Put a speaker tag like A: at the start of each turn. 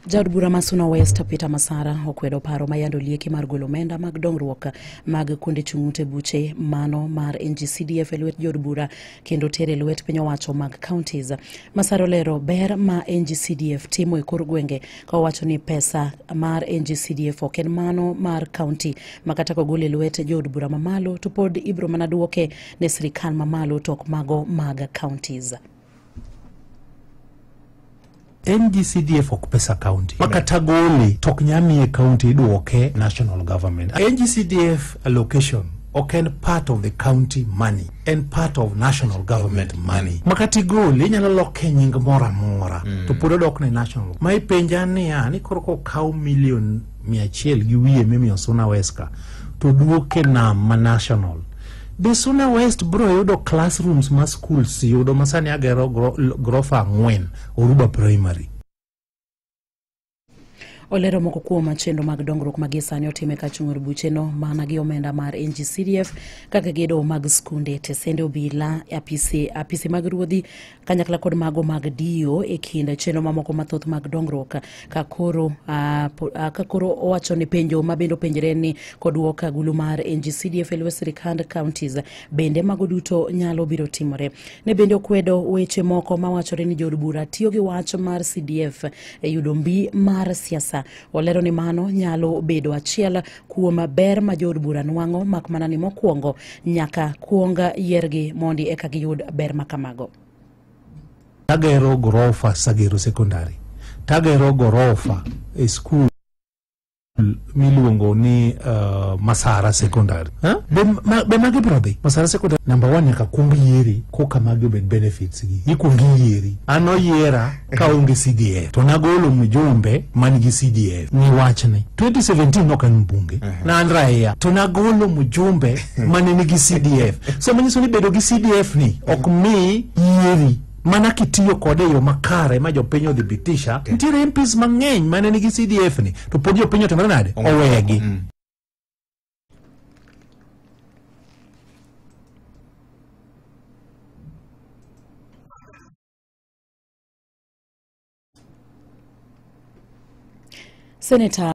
A: Jaod bura Masuna West Peter Masara okwedo paro mayando lieki mar golo omenda mag dongruok mag kuonde chung'ute buche mano mar NGCDF elwet jaod bura kendo tere lwet piny owacho mag counties. Masara lero ber ma NGCDF timo e kor gwenge ka owacho ni pesa mar NGCDF ok en mano mar county makata kogole lwet jaod bura mamalo to pod ibro mana duoke ne sirikal mamalo tok mago mag counties.
B: NGCDF ok pesa county. Makata gole tok nyami e county duoke national government. NGCDF allocation ok en part of the county money and part of national government money. Makati gole inyalo loke nying mora mora to pod odok ne national. Mai penja ni korko kaw million 100 gi wiye mimi Suna West ka to duoke na ma national. The Suna West bro yudo classrooms ma schools yudo masani agero grofa 4 Oruba primary.
A: Olero moko kuom chenro mag dongruok magisani otime ka chung'ur bucheno mana gi omenda mar NGCDF kaka gedo mag skunde, tesende obila, apise mag ruodhi kanyakla kod mago mag dio e kind chenro mamoko mathoth mag dongruok ka koro owacho ni penjo mabendo penjre ni kod woka gulu mar NGCDF elwe sirikand counties bende mago duto nyalo biro timore. Ne bende okwedo weche moko mawachore ni jaod bura tiyo gi wach mar CDF e yudo mbi mar siasa. Olero ni mano nyalo bedo achiel kuom ber ma jaod bura nwang'o mak mana ni mokwongo nyaka kuonga yiergi mondi eka giyud ber makamago.
B: Tagero gorofa Sagero Secondary. Tagero gorofa e school miluongo ni Masara Secondary. Be magi brother Masara Secondary number 1 nyaka kuongi yieri koka magi obed benefits gi. Ikungi yieri. Ano yiera ka onge CDF. To nagolo mjumbe manigi CDF. Ni wachne 2017 nokan mbunge. Na Andrea to nagolo mjumbe manigi CDF. So manyiso ni bedo gi CDF ni ok mi yieri mana kitiyo kode yo makare ma jopinyo dhibitisha nitiere MPs mang'eny mane nigi CDF ni to pod jopinyo to nade owegi.
A: Senator